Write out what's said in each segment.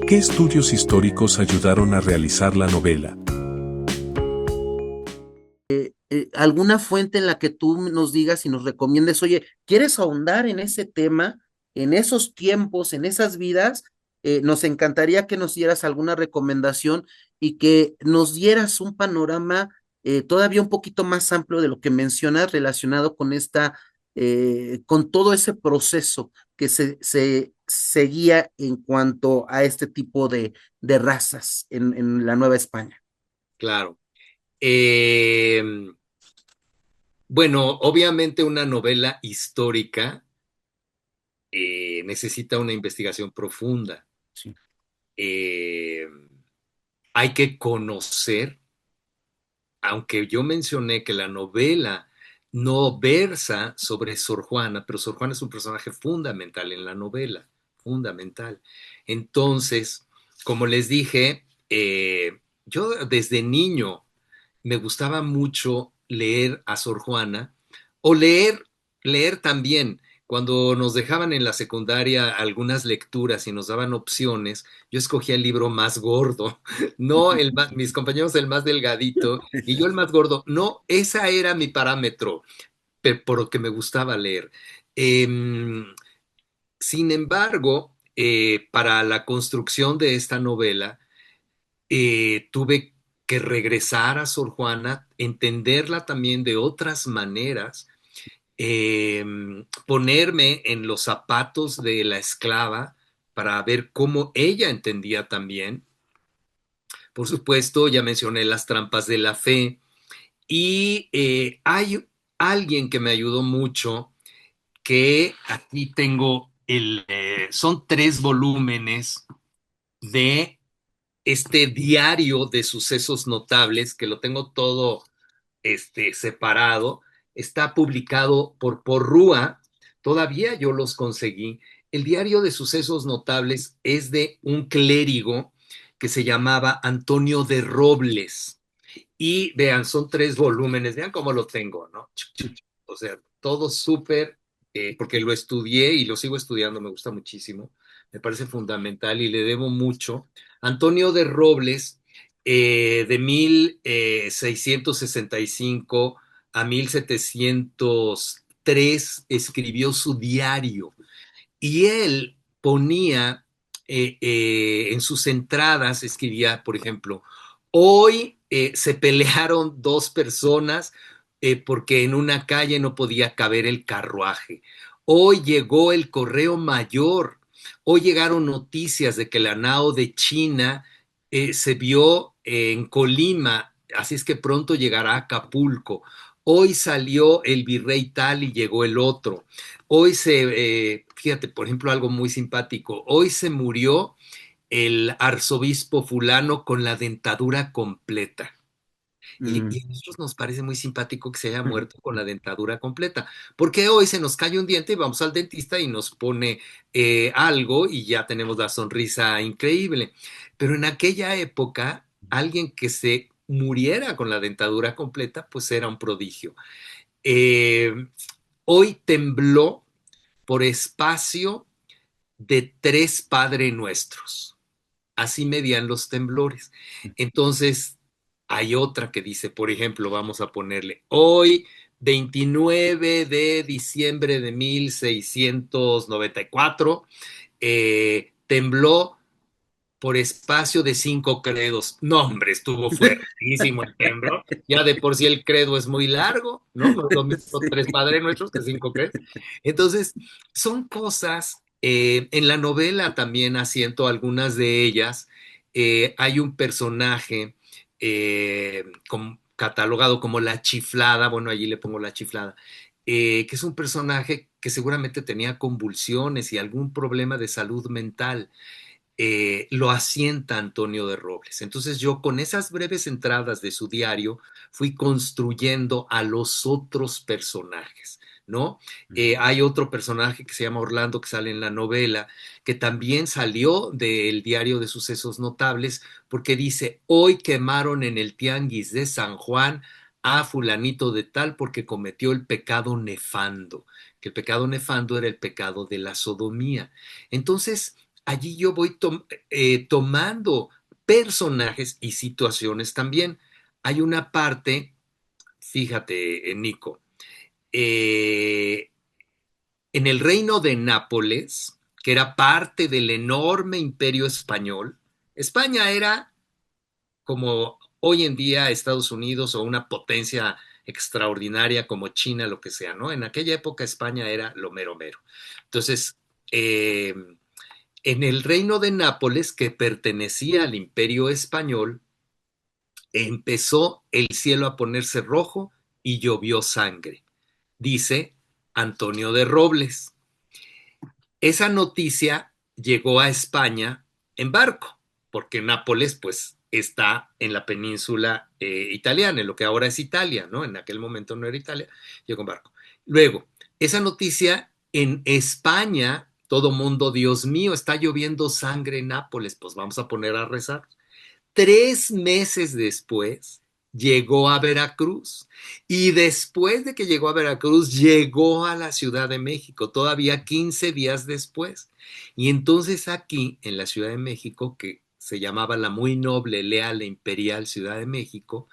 ¿Qué estudios históricos ayudaron a realizar la novela? ¿Alguna fuente en la que tú nos digas y nos recomiendes, oye, ¿quieres ahondar en ese tema, en esos tiempos, en esas vidas? Nos encantaría que nos dieras alguna recomendación y que nos dieras un panorama todavía un poquito más amplio de lo que mencionas relacionado con con todo ese proceso que se seguía en cuanto a este tipo de razas en la Nueva España. Claro. Eh, bueno, obviamente una novela histórica necesita una investigación profunda. Sí. Eh, Hay que conocer, aunque yo mencioné que la novela no versa sobre Sor Juana, pero Sor Juana es un personaje fundamental en la novela, fundamental. Entonces, como les dije, yo desde niño me gustaba mucho leer a Sor Juana o leer también. Cuando nos dejaban en la secundaria algunas lecturas y nos daban opciones, yo escogía el libro más gordo, no mis compañeros el más delgadito y yo el más gordo. No, esa era mi parámetro, por lo que me gustaba leer. Eh, Sin embargo, para la construcción de esta novela, tuve que regresar a Sor Juana, entenderla también de otras maneras, eh, ponerme en los zapatos de la esclava para ver cómo ella entendía también. Por supuesto, ya mencioné las trampas de la fe y hay alguien que me ayudó mucho, que aquí tengo son 3 volúmenes de este diario de sucesos notables, que lo tengo todo separado. Está publicado por Porrúa, todavía yo los conseguí. El diario de sucesos notables es de un clérigo que se llamaba Antonio de Robles. Y vean, son 3 volúmenes, vean cómo lo tengo, ¿no? O sea, todo súper, porque lo estudié y lo sigo estudiando, me gusta muchísimo, me parece fundamental y le debo mucho. Antonio de Robles, de 1665 a 1703, escribió su diario y él ponía en sus entradas, escribía, por ejemplo, hoy se pelearon 2 personas porque en una calle no podía caber el carruaje. Hoy llegó el correo mayor. Hoy llegaron noticias de que la nao de China se vio en Colima, así es que pronto llegará a Acapulco. Hoy salió el virrey tal y llegó el otro. Fíjate, por ejemplo, algo muy simpático. Hoy se murió el arzobispo fulano con la dentadura completa. Y a nosotros nos parece muy simpático que se haya Mm. muerto con la dentadura completa, porque hoy se nos cae un diente y vamos al dentista y nos pone algo y ya tenemos la sonrisa increíble. Pero en aquella época, alguien que se muriera con la dentadura completa, pues era un prodigio. Eh, Hoy tembló por espacio de 3 Padre Nuestros. Así medían los temblores. Entonces, hay otra que dice, por ejemplo, vamos a ponerle, hoy, 29 de diciembre de 1694, tembló por espacio de 5 credos. No, hombre, estuvo fuertísimo el temblor. Ya de por sí el credo es muy largo, ¿no? No es lo mismo Sí. 3 Padre Nuestros que 5 credos. Entonces, son cosas, en la novela también asiento algunas de ellas. Hay un personaje catalogado como la chiflada, bueno, allí le pongo la chiflada, que es un personaje que seguramente tenía convulsiones y algún problema de salud mental. Lo asienta Antonio de Robles. Entonces yo con esas breves entradas de su diario fui construyendo a los otros personajes, ¿no? Hay otro personaje que se llama Orlando que sale en la novela, que también salió del diario de sucesos notables porque dice, hoy quemaron en el tianguis de San Juan a fulanito de tal porque cometió el pecado nefando, que el pecado nefando era el pecado de la sodomía. Entonces, allí yo voy tomando personajes y situaciones también. Hay una parte, fíjate, Nico, eh, en el reino de Nápoles, que era parte del enorme imperio español, España era como hoy en día Estados Unidos o una potencia extraordinaria como China, lo que sea, ¿no? En aquella época España era lo mero mero. Entonces, eh, en el reino de Nápoles, que pertenecía al imperio español, empezó el cielo a ponerse rojo y llovió sangre, dice Antonio de Robles. Esa noticia llegó a España en barco, porque Nápoles pues está en la península italiana, en lo que ahora es Italia, ¿no? En aquel momento no era Italia, llegó en barco. Luego, esa noticia en España, todo mundo, Dios mío, está lloviendo sangre en Nápoles, pues vamos a poner a rezar. 3 meses después llegó a Veracruz y después de que llegó a Veracruz llegó a la Ciudad de México, todavía 15 días después. Y entonces aquí en la Ciudad de México, que se llamaba la muy noble, leal e imperial Ciudad de México,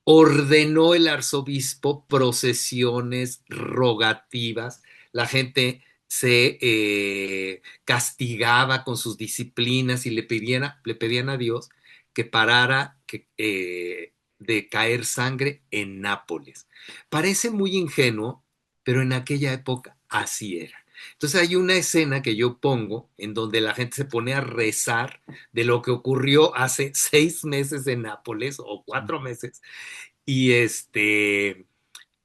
ordenó el arzobispo procesiones rogativas, la gente se castigaba con sus disciplinas y le pedían a Dios que parara de caer sangre en Nápoles. Parece muy ingenuo, pero en aquella época así era. Entonces hay una escena que yo pongo en donde la gente se pone a rezar de lo que ocurrió hace 6 meses en Nápoles o 4 meses y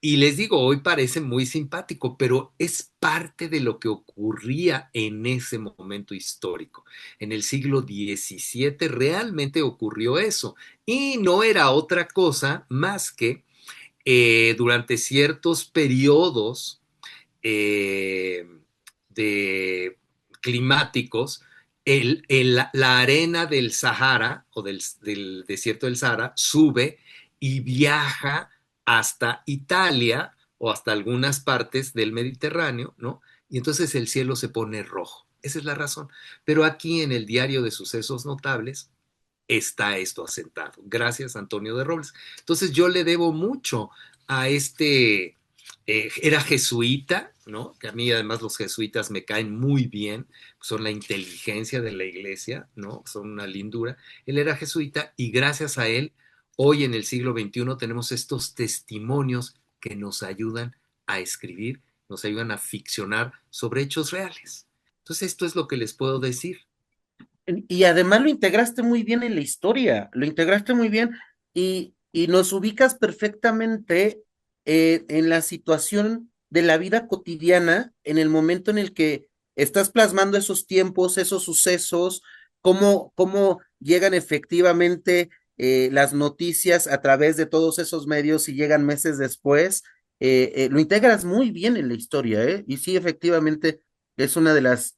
y les digo, hoy parece muy simpático, pero es parte de lo que ocurría en ese momento histórico. En el siglo XVII realmente ocurrió eso. Y no era otra cosa más que durante ciertos periodos eh, de climáticos, la arena del Sahara o del desierto del Sahara sube y viaja hasta Italia o hasta algunas partes del Mediterráneo, ¿no? Y entonces el cielo se pone rojo. Esa es la razón. Pero aquí en el diario de sucesos notables está esto asentado. Gracias, Antonio de Robles. Entonces yo le debo mucho a era jesuita, ¿no? Que a mí además los jesuitas me caen muy bien, son la inteligencia de la iglesia, ¿no? Son una lindura. Él era jesuita y gracias a él, hoy en el siglo XXI tenemos estos testimonios que nos ayudan a escribir, nos ayudan a ficcionar sobre hechos reales. Entonces esto es lo que les puedo decir. Y además lo integraste muy bien en la historia, lo integraste muy bien y nos ubicas perfectamente en la situación de la vida cotidiana, en el momento en el que estás plasmando esos tiempos, esos sucesos, cómo llegan efectivamente las noticias a través de todos esos medios y llegan meses después. Lo integras muy bien en la historia, ¿eh? Y sí, efectivamente, es una de las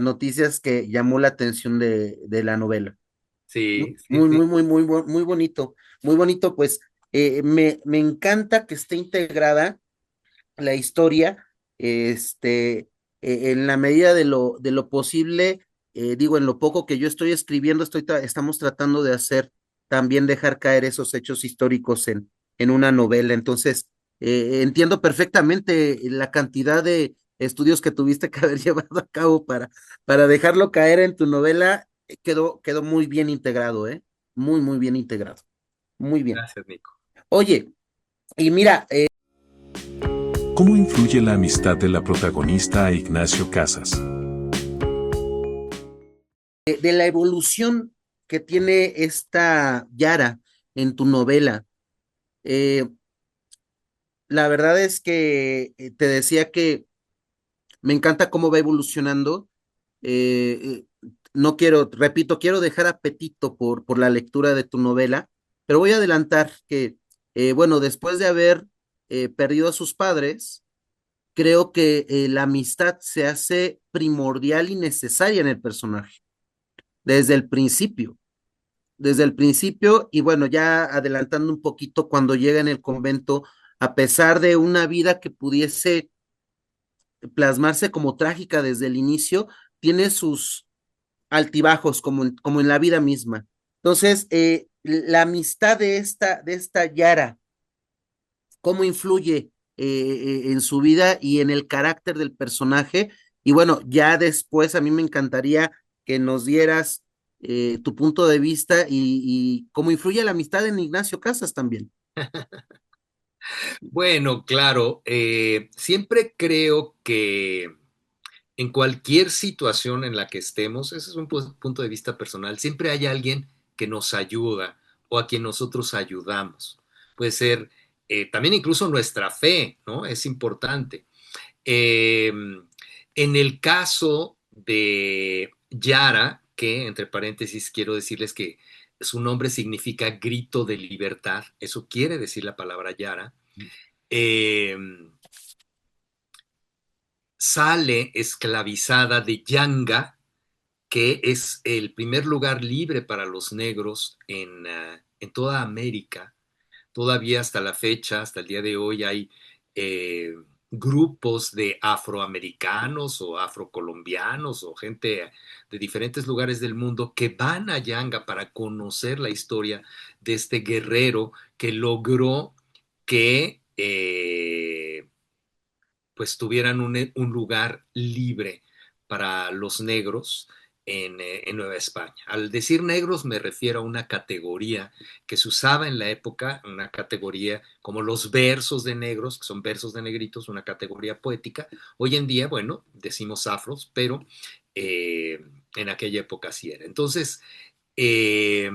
noticias que llamó la atención de la novela. Sí, sí, Muy, sí. muy, muy, muy bonito, pues me encanta que esté integrada la historia, en la medida de lo posible, digo, en lo poco que yo estoy escribiendo, estamos tratando de hacer, también dejar caer esos hechos históricos en una novela. Entonces, entiendo perfectamente la cantidad de estudios que tuviste que haber llevado a cabo para dejarlo caer en tu novela. Quedó muy bien integrado, ¿eh? Muy, muy bien integrado. Muy bien. Gracias, Nico. Oye, y mira, ¿Cómo influye la amistad de la protagonista a Ignacio Casas? de la evolución que tiene esta Yara en tu novela. Eh, la verdad es que te decía que me encanta cómo va evolucionando. No quiero, repito, quiero dejar apetito por la lectura de tu novela, pero voy a adelantar que, bueno, después de haber perdido a sus padres, creo que la amistad se hace primordial y necesaria en el personaje, desde el principio. Desde el principio, y bueno, ya adelantando un poquito, cuando llega en el convento, a pesar de una vida que pudiese plasmarse como trágica desde el inicio, tiene sus altibajos, como en la vida misma. Entonces, la amistad de esta Yara, ¿cómo influye en su vida y en el carácter del personaje? Y bueno, ya después a mí me encantaría que nos dieras tu punto de vista y cómo influye la amistad en Ignacio Casas también. Bueno, claro, siempre creo que en cualquier situación en la que estemos, ese es un punto de vista personal, siempre hay alguien que nos ayuda o a quien nosotros ayudamos. Puede ser también incluso nuestra fe, ¿no? Es importante. Eh, en el caso de Yara, que entre paréntesis quiero decirles que su nombre significa grito de libertad, eso quiere decir la palabra Yara, eh, sale esclavizada de Yanga, que es el primer lugar libre para los negros en toda América. Todavía hasta la fecha, hasta el día de hoy, hay eh, grupos de afroamericanos o afrocolombianos o gente de diferentes lugares del mundo que van a Yanga para conocer la historia de este guerrero que logró que pues tuvieran un lugar libre para los negros en Nueva España. Al decir negros me refiero a una categoría que se usaba en la época, una categoría como los versos de negros, que son versos de negritos, una categoría poética. Hoy en día, bueno, decimos afros, pero en aquella época sí era. Entonces, eh,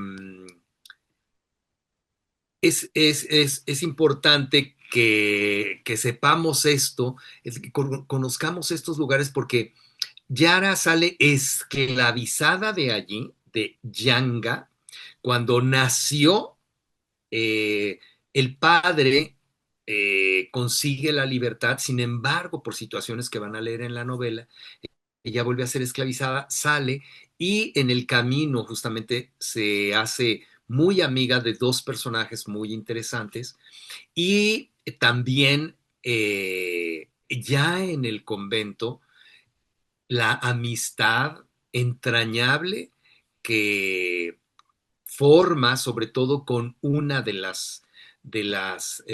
es importante que sepamos esto, que conozcamos estos lugares porque Yara sale esclavizada de allí, de Yanga, cuando nació eh, el padre consigue la libertad, sin embargo, por situaciones que van a leer en la novela, ella vuelve a ser esclavizada, sale y en el camino justamente se hace muy amiga de dos personajes muy interesantes y también ya en el convento la amistad entrañable que forma sobre todo con una de las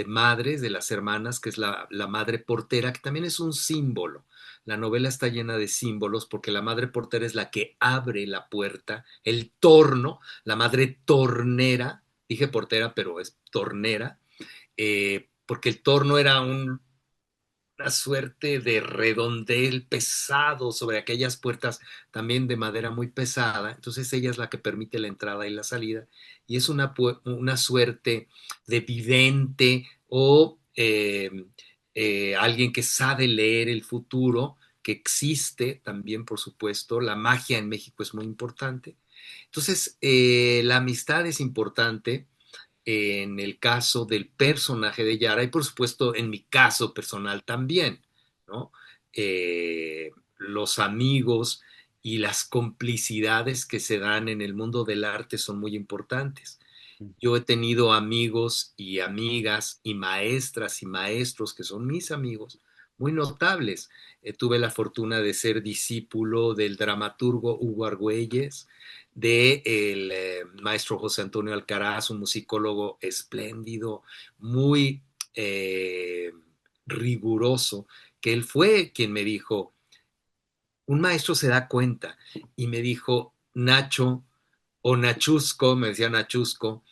madres, de las hermanas, que es la madre portera, que también es un símbolo. La novela está llena de símbolos porque la madre portera es la que abre la puerta, el torno, la madre tornera, dije portera, pero es tornera, porque el torno era una suerte de redondel pesado sobre aquellas puertas también de madera muy pesada. Entonces ella es la que permite la entrada y la salida y es una suerte de vidente o alguien que sabe leer el futuro, que existe también, por supuesto. La magia en México es muy importante. Entonces, la amistad es importante en el caso del personaje de Yara y por supuesto en mi caso personal también, ¿no? Los amigos y las complicidades que se dan en el mundo del arte son muy importantes. Yo he tenido amigos y amigas y maestras y maestros que son mis amigos, muy notables. Tuve la fortuna de ser discípulo del dramaturgo Hugo Argüelles, del maestro José Antonio Alcaraz, un musicólogo espléndido, muy riguroso, que él fue quien me dijo, un maestro se da cuenta y me dijo, Nacho o Nachusco, me decía Nachusco,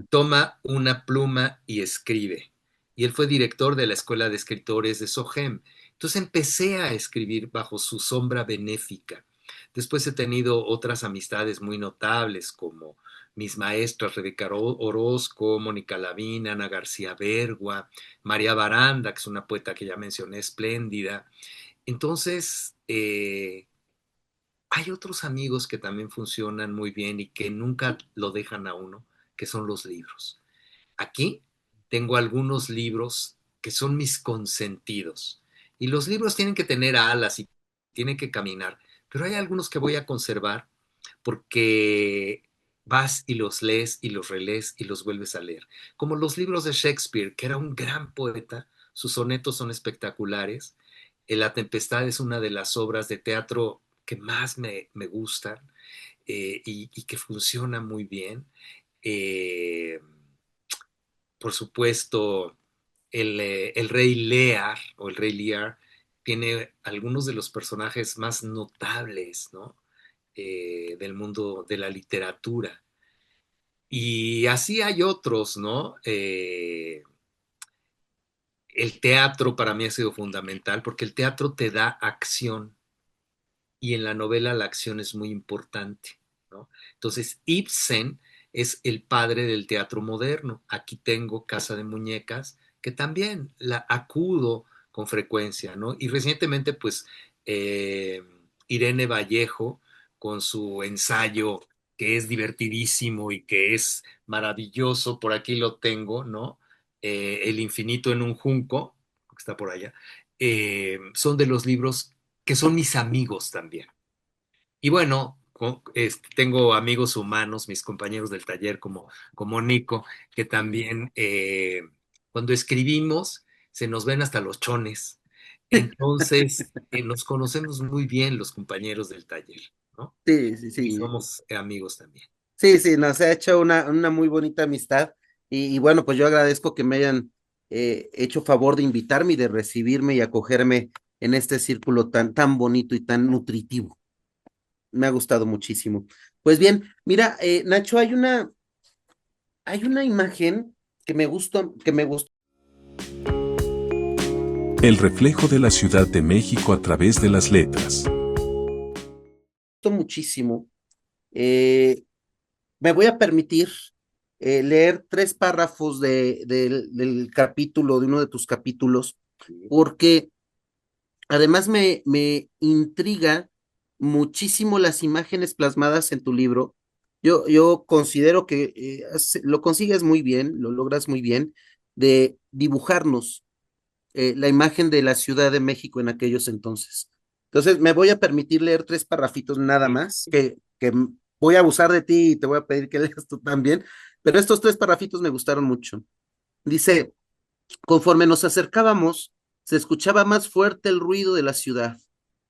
toma una pluma y escribe. Y él fue director de la Escuela de Escritores de SOGEM. Entonces empecé a escribir bajo su sombra benéfica. Después he tenido otras amistades muy notables como mis maestras Rebeca Orozco, Mónica Lavín, Ana García Bergua, María Baranda, que es una poeta que ya mencioné, espléndida. Entonces, hay otros amigos que también funcionan muy bien y que nunca lo dejan a uno, que son los libros. Aquí tengo algunos libros que son mis consentidos. Y los libros tienen que tener alas y tienen que caminar, pero hay algunos que voy a conservar porque vas y los lees y los relees y los vuelves a leer. Como los libros de Shakespeare, que era un gran poeta, sus sonetos son espectaculares. La Tempestad es una de las obras de teatro que más me gustan y que funciona muy bien. Eh, por supuesto, el rey Lear o el rey Lear tiene algunos de los personajes más notables, ¿no? Del mundo de la literatura. Y así hay otros, ¿no? El teatro para mí ha sido fundamental porque el teatro te da acción y en la novela la acción es muy importante, ¿no? Entonces, Ibsen es el padre del teatro moderno. Aquí tengo Casa de Muñecas, que también la acudo con frecuencia, ¿no? Y recientemente, pues, Irene Vallejo, con su ensayo que es divertidísimo y que es maravilloso, por aquí lo tengo, ¿no? El infinito en un junco, que está por allá, son de los libros que son mis amigos también. Y bueno, tengo amigos humanos, mis compañeros del taller como Nico, que también cuando escribimos se nos ven hasta los chones. Entonces, nos conocemos muy bien los compañeros del taller, ¿no? Sí, sí, Y sí. somos amigos también. Sí, sí, nos ha hecho una muy bonita amistad y bueno, pues yo agradezco que me hayan hecho favor de invitarme y de recibirme y acogerme en este círculo tan bonito y tan nutritivo. Me ha gustado muchísimo. Pues bien, mira, Nacho, hay una imagen que me gustó El reflejo de la Ciudad de México a través de las letras. muchísimo. Eh, Me voy a permitir leer 3 párrafos del capítulo, de uno de tus capítulos, porque además me intriga muchísimo las imágenes plasmadas en tu libro. Yo considero que lo consigues muy bien, lo logras muy bien, de dibujarnos la imagen de la Ciudad de México en aquellos entonces. Entonces, me voy a permitir leer 3 párrafitos nada más, que voy a abusar de ti y te voy a pedir que leas tú también, pero estos 3 párrafitos me gustaron mucho. Dice, conforme nos acercábamos, se escuchaba más fuerte el ruido de la ciudad,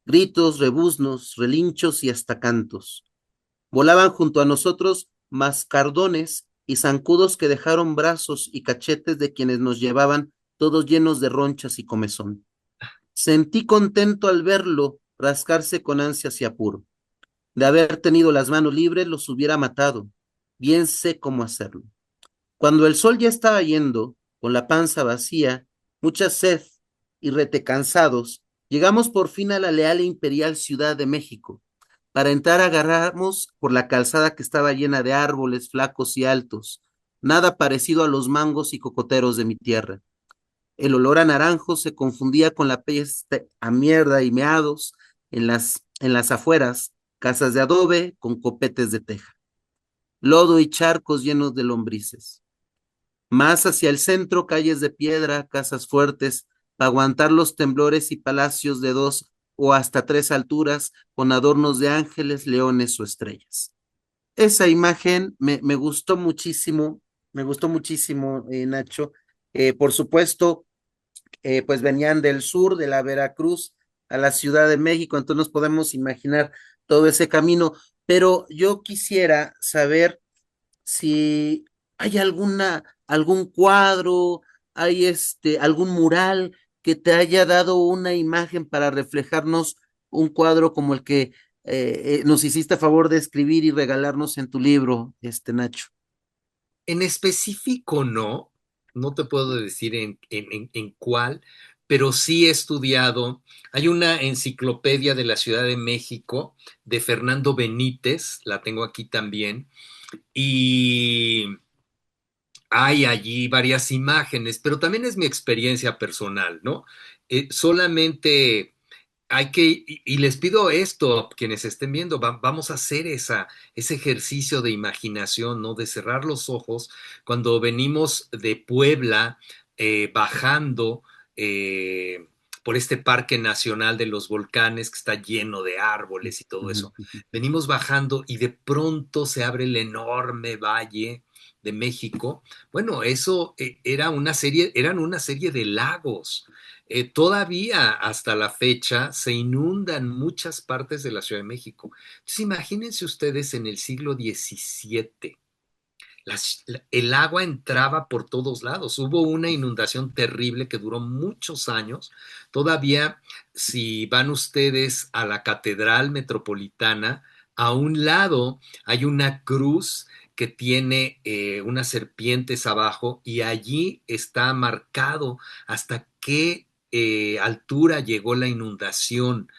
gritos, rebuznos, relinchos y hasta cantos. Volaban junto a nosotros mascardones y zancudos que dejaron brazos y cachetes de quienes nos llevaban todos llenos de ronchas y comezón. Sentí contento al verlo rascarse con ansias y apuro. De haber tenido las manos libres, los hubiera matado. Bien sé cómo hacerlo. Cuando el sol ya estaba yendo, con la panza vacía, mucha sed y retecansados, llegamos por fin a la leal e imperial Ciudad de México. Para entrar agarramos por la calzada que estaba llena de árboles flacos y altos, nada parecido a los mangos y cocoteros de mi tierra. El olor a naranjo se confundía con la peste a mierda y meados en las afueras, casas de adobe con copetes de teja, lodo y charcos llenos de lombrices. Más hacia el centro, calles de piedra, casas fuertes, para aguantar los temblores y palacios de 2 o hasta 3 alturas, con adornos de ángeles, leones o estrellas. Esa imagen me gustó muchísimo, Nacho. Por supuesto, pues venían del sur, de la Veracruz, a la Ciudad de México, entonces nos podemos imaginar todo ese camino, pero yo quisiera saber si hay algún cuadro, hay algún mural que te haya dado una imagen para reflejarnos un cuadro como el que nos hiciste a favor de escribir y regalarnos en tu libro, Nacho. En específico no te puedo decir en cuál, pero sí he estudiado. Hay una enciclopedia de la Ciudad de México de Fernando Benítez, la tengo aquí también, y hay allí varias imágenes, pero también es mi experiencia personal, ¿no? Solamente hay que, y les pido esto a quienes estén viendo, vamos a hacer ese ejercicio de imaginación, ¿no? De cerrar los ojos cuando venimos de Puebla, bajando eh, por este Parque Nacional de los Volcanes que está lleno de árboles y todo eso. Venimos bajando y de pronto se abre el enorme valle de México. Bueno, eso eran una serie de lagos. Todavía hasta la fecha se inundan muchas partes de la Ciudad de México. Entonces imagínense ustedes en el siglo XVII. El agua entraba por todos lados. Hubo una inundación terrible que duró muchos años. Todavía, si van ustedes a la Catedral Metropolitana, a un lado hay una cruz que tiene unas serpientes abajo y allí está marcado hasta qué altura llegó la inundación.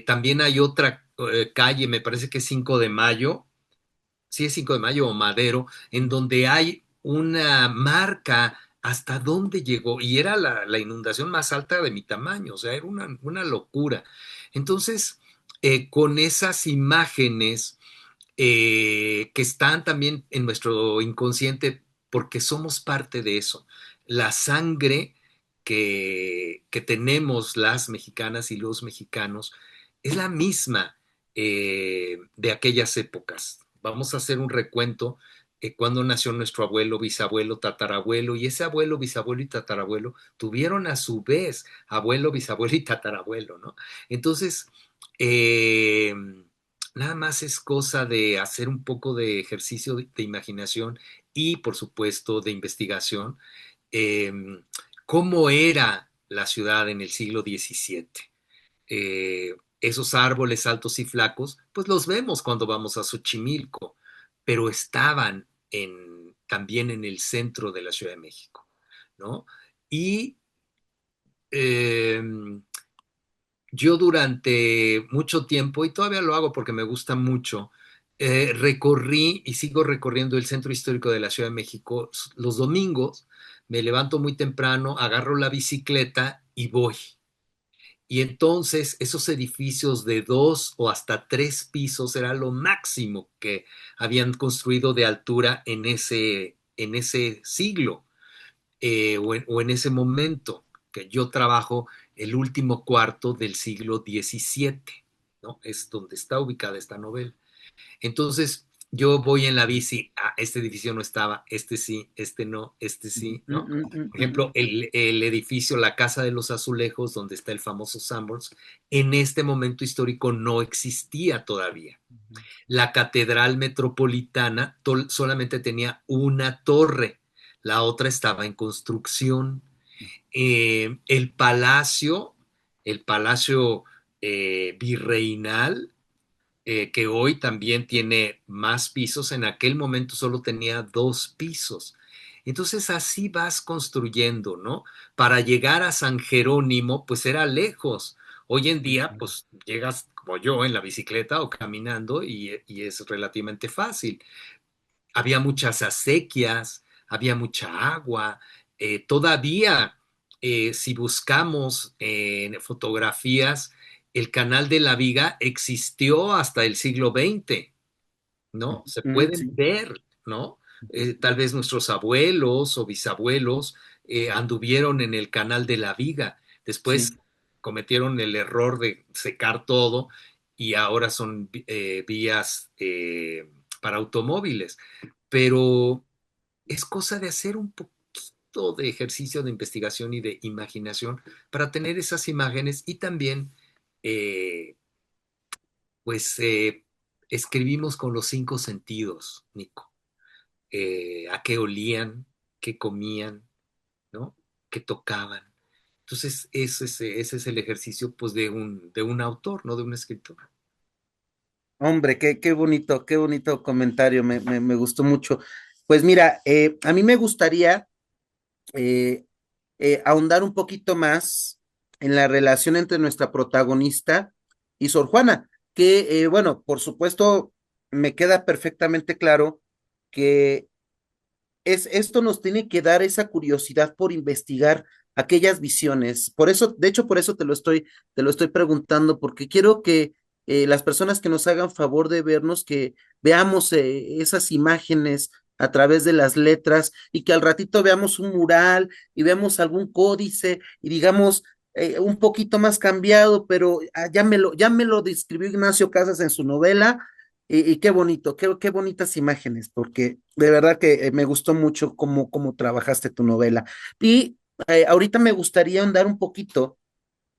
También hay otra calle, me parece que es 5 de Mayo, sí es 5 de Mayo o Madero, en donde hay una marca hasta dónde llegó, y era la inundación más alta de mi tamaño, o sea, era una locura. Entonces, con esas imágenes que están también en nuestro inconsciente, porque somos parte de eso, la sangre que tenemos las mexicanas y los mexicanos es la misma de aquellas épocas. Vamos a hacer un recuento cuando nació nuestro abuelo, bisabuelo, tatarabuelo, y ese abuelo, bisabuelo y tatarabuelo tuvieron a su vez abuelo, bisabuelo y tatarabuelo, ¿no? Entonces, nada más es cosa de hacer un poco de ejercicio de imaginación y, por supuesto, de investigación. Eh, ¿Cómo era la ciudad en el siglo XVII? Esos árboles altos y flacos, pues los vemos cuando vamos a Xochimilco, pero estaban también en el centro de la Ciudad de México, ¿no? Y eh, yo durante mucho tiempo, y todavía lo hago porque me gusta mucho, recorrí y sigo recorriendo el centro histórico de la Ciudad de México los domingos. Me levanto muy temprano, agarro la bicicleta y voy. Y entonces esos edificios de 2 o hasta 3 pisos era lo máximo que habían construido de altura en ese siglo o en ese momento, que yo trabajo el último cuarto del siglo XVII, ¿no? Es donde está ubicada esta novela. Entonces, yo voy en la bici, este edificio no estaba, este sí, este no, este sí, ¿no? Por ejemplo, el edificio, la Casa de los Azulejos, donde está el famoso Sanborns, en este momento histórico no existía todavía. La Catedral Metropolitana solamente tenía una torre, la otra estaba en construcción. El palacio virreinal, que hoy también tiene más pisos, en aquel momento solo tenía 2 pisos. Entonces así vas construyendo, ¿no? Para llegar a San Jerónimo, pues era lejos. Hoy en día, pues llegas como yo en la bicicleta o caminando y es relativamente fácil. Había muchas acequias, había mucha agua. Todavía, si buscamos en fotografías, el canal de la Viga existió hasta el siglo XX, ¿no? Se pueden Sí. ver, ¿no? Tal vez nuestros abuelos o bisabuelos anduvieron en el canal de la Viga. Después Sí. cometieron el error de secar todo y ahora son vías para automóviles. Pero es cosa de hacer un poquito de ejercicio de investigación y de imaginación para tener esas imágenes y también, eh, pues, escribimos con los 5 sentidos, Nico. A qué olían, qué comían, ¿no? Qué tocaban. Entonces, ese es el ejercicio, pues, de un autor, no de un escritor. Hombre, qué bonito comentario, me gustó mucho. Pues mira, a mí me gustaría eh, ahondar un poquito más en la relación entre nuestra protagonista y Sor Juana, que bueno, por supuesto, me queda perfectamente claro que esto nos tiene que dar esa curiosidad por investigar aquellas visiones. Por eso, de hecho, por eso te lo estoy preguntando, porque quiero que las personas que nos hagan favor de vernos, que veamos esas imágenes a través de las letras y que al ratito veamos un mural y veamos algún códice y digamos, un poquito más cambiado, pero ya me lo describió Ignacio Casas en su novela, y qué bonito, qué bonitas imágenes, porque de verdad que me gustó mucho cómo trabajaste tu novela. Y ahorita me gustaría ahondar un poquito